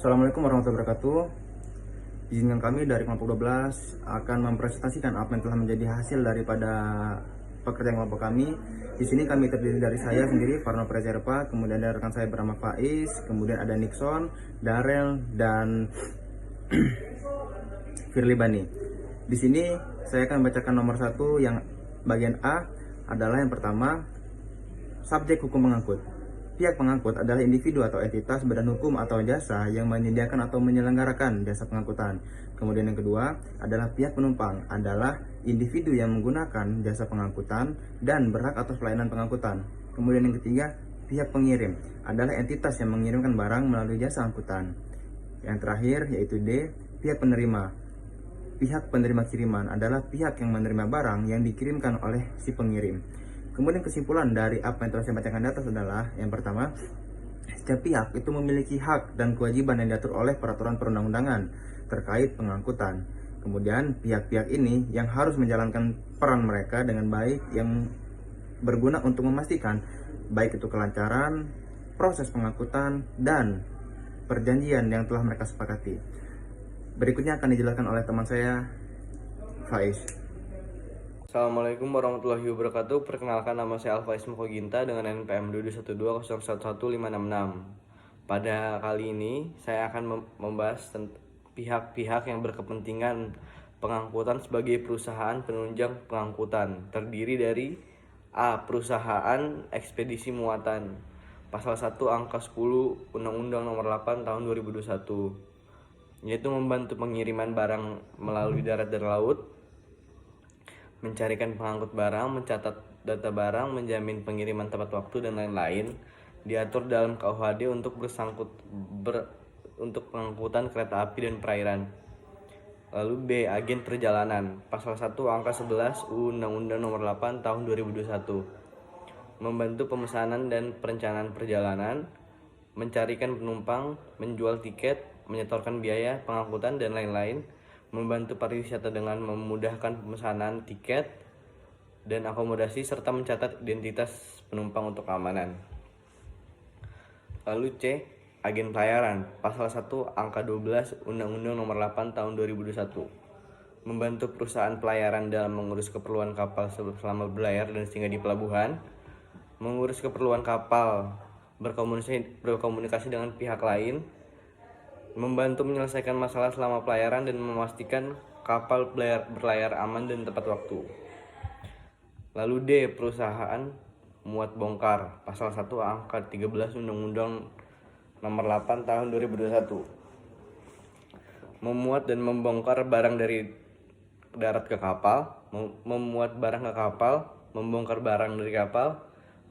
Assalamualaikum warahmatullahi wabarakatuh. Izinkan kami dari kelompok 12 akan mempresentasikan apa yang telah menjadi hasil daripada pekerjaan kelompok kami. Di sini kami terdiri dari saya sendiri, Farno Prezerpa, kemudian ada rekan saya bernama Faiz, kemudian ada Nixon, Darel, dan Firly Bani. Di sini saya akan membacakan nomor 1 yang bagian A adalah yang pertama, subjek hukum pengangkut. Pihak pengangkut adalah individu atau entitas badan hukum atau jasa yang menyediakan atau menyelenggarakan jasa pengangkutan. Kemudian yang kedua adalah pihak penumpang adalah individu yang menggunakan jasa pengangkutan dan berhak atas pelayanan pengangkutan. Kemudian yang ketiga, pihak pengirim adalah entitas yang mengirimkan barang melalui jasa angkutan. Yang terakhir yaitu D, pihak penerima. Pihak penerima kiriman adalah pihak yang menerima barang yang dikirimkan oleh si pengirim. Kemudian kesimpulan dari apa yang telah saya bacakan di atas adalah yang pertama, setiap pihak itu memiliki hak dan kewajiban yang diatur oleh peraturan perundang-undangan terkait pengangkutan. Kemudian pihak-pihak ini yang harus menjalankan peran mereka dengan baik yang berguna untuk memastikan baik itu kelancaran, proses pengangkutan, dan perjanjian yang telah mereka sepakati. Berikutnya akan dijelaskan oleh teman saya, Faiz. Assalamualaikum warahmatullahi wabarakatuh. Perkenalkan, nama saya Alfaiz Mukoginta dengan NPM 212011566. Pada kali ini saya akan membahas pihak-pihak yang berkepentingan pengangkutan sebagai perusahaan penunjang pengangkutan. Terdiri dari A. Perusahaan ekspedisi muatan. Pasal 1 angka 10 Undang-Undang Nomor 8 Tahun 2021, yaitu membantu pengiriman barang melalui darat dan laut, mencarikan pengangkut barang, mencatat data barang, menjamin pengiriman tepat waktu, dan lain-lain. Diatur dalam KUHD untuk untuk pengangkutan kereta api dan perairan. Lalu B. Agen perjalanan. Pasal 1 angka 11 Undang-Undang Nomor 8 Tahun 2021, membantu pemesanan dan perencanaan perjalanan, mencarikan penumpang, menjual tiket, menyetorkan biaya pengangkutan, dan lain-lain. Membantu pariwisata dengan memudahkan pemesanan tiket dan akomodasi, serta mencatat identitas penumpang untuk keamanan. Lalu C. Agen pelayaran. Pasal 1 angka 12 Undang-Undang Nomor 8 Tahun 2021, membantu perusahaan pelayaran dalam mengurus keperluan kapal selama berlayar dan singgah di pelabuhan, mengurus keperluan kapal, berkomunikasi dengan pihak lain, membantu menyelesaikan masalah selama pelayaran, dan memastikan kapal berlayar aman dan tepat waktu. Lalu D. Perusahaan muat bongkar. Pasal 1 angka 13 Undang-Undang Nomor 8 Tahun 2021, memuat dan membongkar barang dari darat ke kapal, memuat barang ke kapal, membongkar barang dari kapal,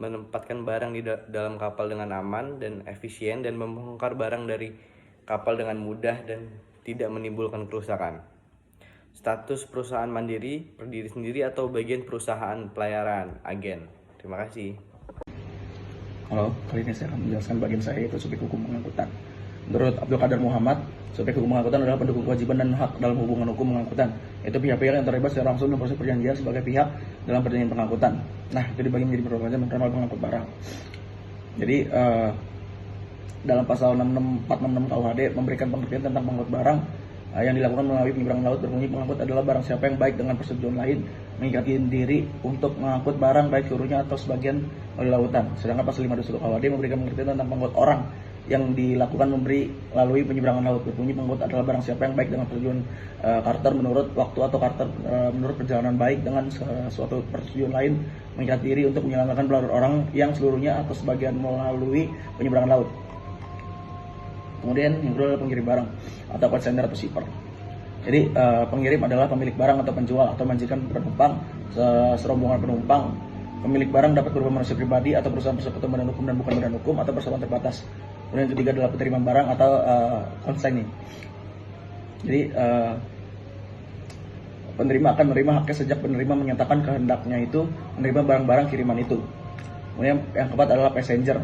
menempatkan barang di dalam kapal dengan aman dan efisien, dan membongkar barang dari kapal dengan mudah dan tidak menimbulkan kerusakan. Status perusahaan mandiri, berdiri sendiri, atau bagian perusahaan pelayaran, agen. Terima kasih. Halo, kali ini saya akan menjelaskan bagian saya, yaitu subjek hukum pengangkutan. Menurut Abdul Qadir Muhammad, subjek hukum pengangkutan adalah pendukung kewajiban dan hak dalam hubungan hukum pengangkutan, yaitu pihak-pihak yang terlibat secara langsung dalam proses perjanjian sebagai pihak dalam perjanjian pengangkutan. Nah, itu dibagi menjadi beberapa macam terkait pengangkut barang. Jadi, dalam pasal 466 KUHD memberikan pengertian tentang pengangkut barang yang dilakukan melalui penyeberangan laut, berbunyi pengangkut adalah barang siapa yang baik dengan persetujuan lain mengikati diri untuk mengangkut barang baik seluruhnya atau sebagian melalui lautan. Sedangkan pasal 521 KUHD memberikan pengertian tentang pengangkut orang yang dilakukan melalui penyeberangan laut, berbunyi pengangkut adalah barang siapa yang baik dengan persetujuan charter menurut waktu atau charter menurut perjalanan baik dengan suatu persetujuan lain mengikat diri untuk menyelenggarakan pelayaran orang yang seluruhnya atau sebagian melalui penyeberangan laut. Kemudian yang kedua adalah pengirim barang atau consignor atau shipper. Jadi pengirim adalah pemilik barang atau penjual atau majikan penumpang, serombongan penumpang. Pemilik barang dapat berupa manusia pribadi atau perusahaan persekutuan badan hukum dan bukan badan hukum atau persatuan terbatas. Kemudian yang ketiga adalah penerima barang atau consignee. Jadi penerima akan menerima haknya sejak penerima menyatakan kehendaknya itu menerima barang-barang kiriman itu. Kemudian yang keempat adalah passenger.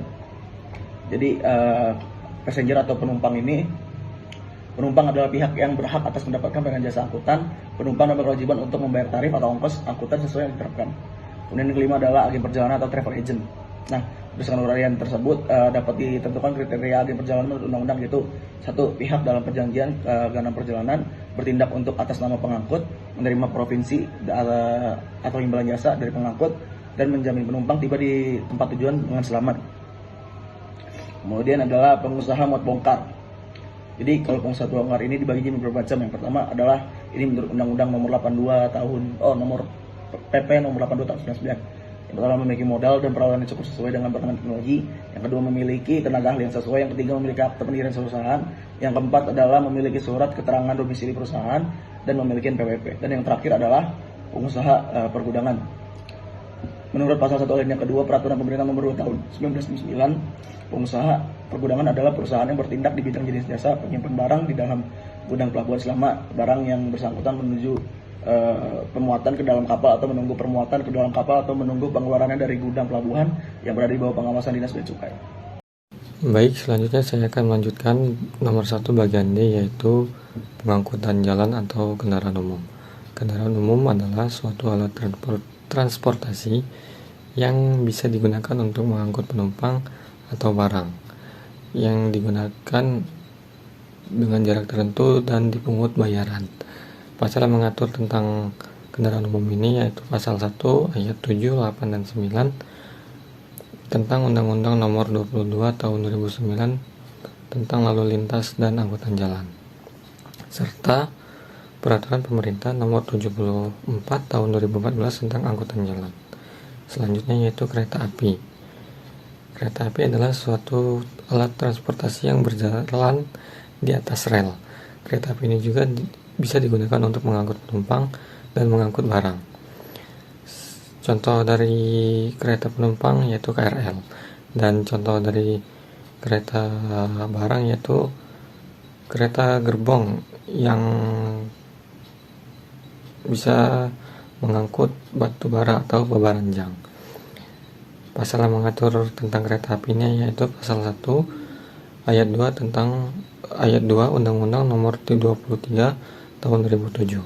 Jadi passenger atau penumpang ini, penumpang adalah pihak yang berhak atas mendapatkan pelayanan jasa angkutan. Penumpang dapat kewajiban untuk membayar tarif atau ongkos angkutan sesuai yang diterapkan. Kemudian yang kelima adalah agen perjalanan atau travel agent. Nah, berdasarkan uraian tersebut dapat ditentukan kriteria agen perjalanan menurut undang-undang, yaitu satu, pihak dalam perjanjian keagamaan perjalanan bertindak untuk atas nama pengangkut, menerima provinsi atau imbalan jasa dari pengangkut, dan menjamin penumpang tiba di tempat tujuan dengan selamat. Kemudian adalah pengusaha muat bongkar. Jadi kalau pengusaha bongkar ini dibagi jadi beberapa macam. Yang pertama adalah ini menurut Undang-Undang nomor 82 tahun nomor PP nomor 82 tahun 1999. Yang pertama memiliki modal dan peralatan yang cukup sesuai dengan perkembangan teknologi. Yang kedua memiliki tenaga ahli yang sesuai. Yang ketiga memiliki akte pendirian perusahaan. Yang keempat adalah memiliki surat keterangan domisili perusahaan dan memiliki NPWP. Dan yang terakhir adalah pengusaha pergudangan. Menurut pasal 1 ayat yang kedua Peraturan Pemerintah Nomor 2 Tahun 1999, pengusaha pergudangan adalah perusahaan yang bertindak di bidang jenis jasa penyimpan barang di dalam gudang pelabuhan selama barang yang bersangkutan menuju pemuatan ke dalam kapal atau menunggu permuatan ke dalam kapal atau menunggu pengeluarannya dari gudang pelabuhan yang berada di bawah pengawasan Dinas Bea Cukai. Baik, selanjutnya saya akan melanjutkan nomor 1 bagian D, yaitu pengangkutan jalan atau kendaraan umum. Kendaraan umum adalah suatu alat transportasi yang bisa digunakan untuk mengangkut penumpang atau barang yang digunakan dengan jarak tertentu dan dipungut bayaran. Pasal yang mengatur tentang kendaraan umum ini yaitu pasal 1 ayat 7, 8, dan 9 tentang Undang-Undang Nomor 22 Tahun 2009 tentang lalu lintas dan angkutan jalan, serta Peraturan Pemerintah Nomor 74 Tahun 2014 tentang angkutan jalan. Selanjutnya yaitu kereta api. Kereta api adalah suatu alat transportasi yang berjalan di atas rel. Kereta api ini juga bisa digunakan untuk mengangkut penumpang dan mengangkut barang. Contoh dari kereta penumpang yaitu KRL, dan contoh dari kereta barang yaitu kereta gerbong yang bisa mengangkut batu bara atau bebaranjang. Pasal yang mengatur tentang kereta apinya yaitu pasal 1 ayat 2 tentang ayat 2 Undang-Undang Nomor 23 Tahun 2007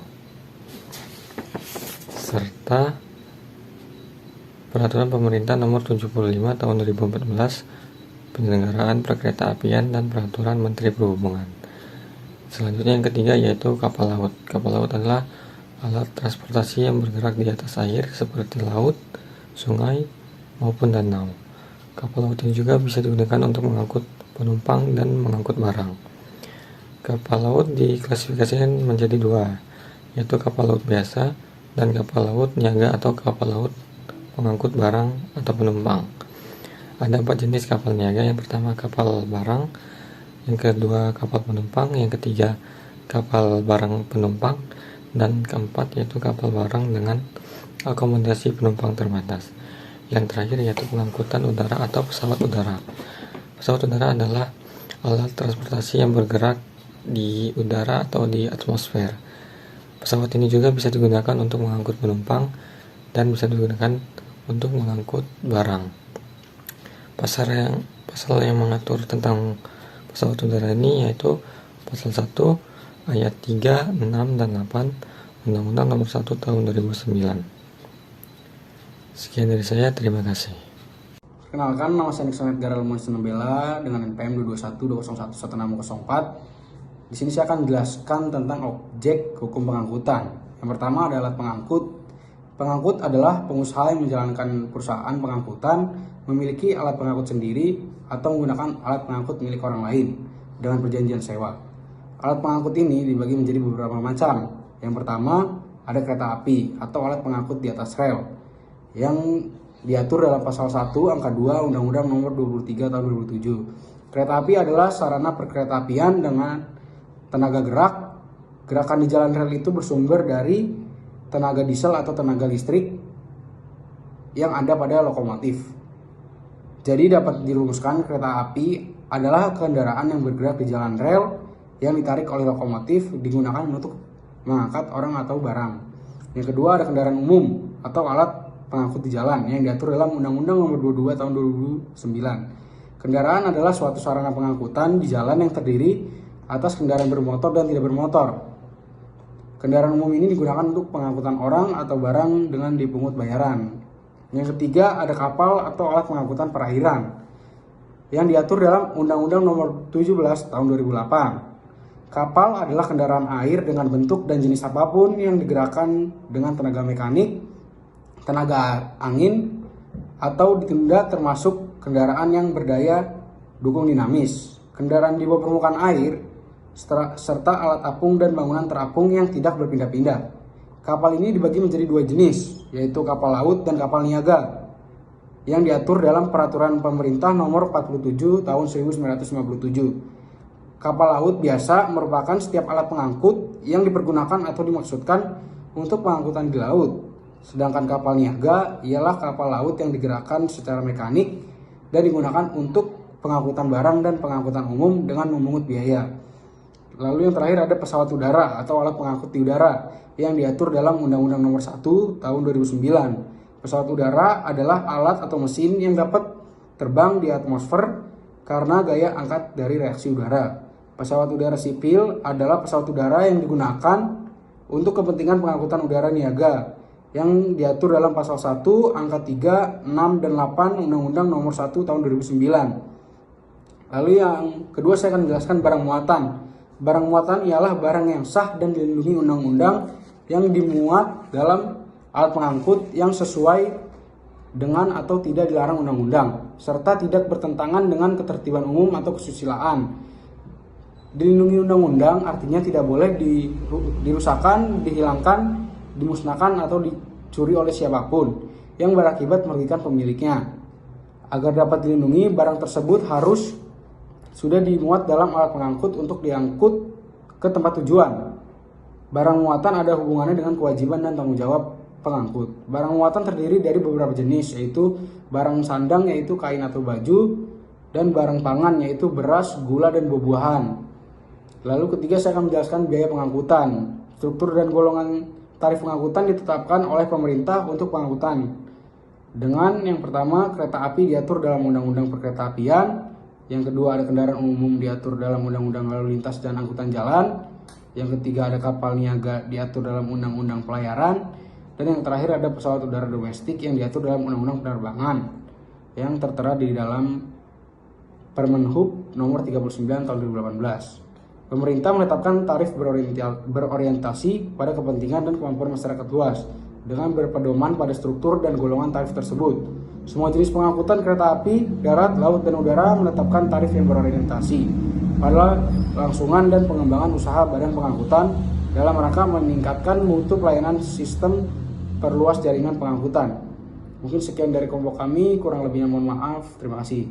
serta Peraturan Pemerintah Nomor 75 Tahun 2014 penyelenggaraan perkereta-apian dan Peraturan Menteri Perhubungan. Selanjutnya yang ketiga yaitu kapal laut. Kapal laut adalah alat transportasi yang bergerak di atas air seperti laut, sungai, maupun danau. Kapal laut ini juga bisa digunakan untuk mengangkut penumpang dan mengangkut barang. Kapal laut diklasifikasikan menjadi dua, yaitu kapal laut biasa dan kapal laut niaga atau kapal laut pengangkut barang atau penumpang. Ada 4 jenis kapal niaga. Yang pertama kapal barang, yang kedua kapal penumpang, yang ketiga kapal barang penumpang, dan keempat yaitu kapal barang dengan akomodasi penumpang terbatas. Yang terakhir yaitu pengangkutan udara atau pesawat udara. Pesawat udara adalah alat transportasi yang bergerak di udara atau di atmosfer. Pesawat ini juga bisa digunakan untuk mengangkut penumpang dan bisa digunakan untuk mengangkut barang. Pasal yang mengatur tentang pesawat udara ini yaitu pasal 1 ayat 3, 6, dan 8 Undang-Undang Nomor 1 Tahun 2009. Sekian dari saya, terima kasih. Perkenalkan, nama saya Nixon Edgar Almonso Nabela dengan NPM 22120111604. Di sini saya akan menjelaskan tentang objek hukum pengangkutan. Yang pertama adalah pengangkut. Pengangkut adalah pengusaha yang menjalankan perusahaan pengangkutan, memiliki alat pengangkut sendiri atau menggunakan alat pengangkut milik orang lain dengan perjanjian sewa. Alat pengangkut ini dibagi menjadi beberapa macam. Yang pertama ada kereta api atau alat pengangkut di atas rel yang diatur dalam pasal 1 angka 2 Undang-Undang Nomor 23 Tahun 2007. Kereta api adalah sarana perkeretaapian dengan tenaga gerak. Gerakan di jalan rel itu bersumber dari tenaga diesel atau tenaga listrik yang ada pada lokomotif. Jadi dapat dirumuskan kereta api adalah kendaraan yang bergerak di jalan rel yang ditarik oleh lokomotif digunakan untuk mengangkat orang atau barang. Yang kedua ada kendaraan umum atau alat pengangkut di jalan yang diatur dalam Undang-Undang Nomor 22 Tahun 2009. Kendaraan adalah suatu sarana pengangkutan di jalan yang terdiri atas kendaraan bermotor dan tidak bermotor. Kendaraan umum ini digunakan untuk pengangkutan orang atau barang dengan dipungut bayaran. Yang ketiga ada kapal atau alat pengangkutan perairan yang diatur dalam Undang-Undang Nomor 17 Tahun 2008. Kapal adalah kendaraan air dengan bentuk dan jenis apapun yang digerakkan dengan tenaga mekanik, tenaga angin, atau ditunda, termasuk kendaraan yang berdaya dukung dinamis, kendaraan di bawah permukaan air, serta alat apung dan bangunan terapung yang tidak berpindah-pindah. Kapal ini dibagi menjadi dua jenis, yaitu kapal laut dan kapal niaga, yang diatur dalam Peraturan Pemerintah Nomor 47 Tahun 1957. Kapal laut biasa merupakan setiap alat pengangkut yang dipergunakan atau dimaksudkan untuk pengangkutan di laut. Sedangkan kapal niaga ialah kapal laut yang digerakkan secara mekanik dan digunakan untuk pengangkutan barang dan pengangkutan umum dengan memungut biaya. Lalu yang terakhir ada pesawat udara atau alat pengangkut di udara yang diatur dalam Undang-Undang Nomor 1 Tahun 2009. Pesawat udara adalah alat atau mesin yang dapat terbang di atmosfer karena gaya angkat dari reaksi udara. Pesawat udara sipil adalah pesawat udara yang digunakan untuk kepentingan pengangkutan udara niaga yang diatur dalam pasal 1, angka 3, 6, dan 8 Undang-Undang Nomor 1 Tahun 2009. Lalu yang kedua saya akan menjelaskan barang muatan. Barang muatan ialah barang yang sah dan dilindungi undang-undang yang dimuat dalam alat pengangkut yang sesuai dengan atau tidak dilarang undang-undang, serta tidak bertentangan dengan ketertiban umum atau kesusilaan. Dilindungi undang-undang artinya tidak boleh dirusakkan, dihilangkan, dimusnahkan, atau dicuri oleh siapapun yang berakibat merugikan pemiliknya. Agar dapat dilindungi, barang tersebut harus sudah dimuat dalam alat pengangkut untuk diangkut ke tempat tujuan. Barang muatan ada hubungannya dengan kewajiban dan tanggung jawab pengangkut. Barang muatan terdiri dari beberapa jenis, yaitu barang sandang yaitu kain atau baju, dan barang pangan yaitu beras, gula, dan buah-buahan. Lalu ketiga saya akan menjelaskan biaya pengangkutan. Struktur dan golongan tarif pengangkutan ditetapkan oleh pemerintah untuk pengangkutan. Dengan yang pertama, kereta api diatur dalam Undang-Undang Perkeretaapian. Yang kedua ada kendaraan umum diatur dalam Undang-Undang Lalu Lintas dan Angkutan Jalan. Yang ketiga ada kapal niaga diatur dalam Undang-Undang Pelayaran. Dan yang terakhir ada pesawat udara domestik yang diatur dalam Undang-Undang Penerbangan yang tertera di dalam Permenhub Nomor 39 Tahun 2018. Pemerintah menetapkan tarif berorientasi pada kepentingan dan kemampuan masyarakat luas dengan berpedoman pada struktur dan golongan tarif tersebut. Semua jenis pengangkutan kereta api, darat, laut, dan udara menetapkan tarif yang berorientasi pada langsungan dan pengembangan usaha badan pengangkutan dalam rangka meningkatkan mutu pelayanan sistem perluas jaringan pengangkutan. Mungkin sekian dari kelompok kami, kurang lebihnya mohon maaf. Terima kasih.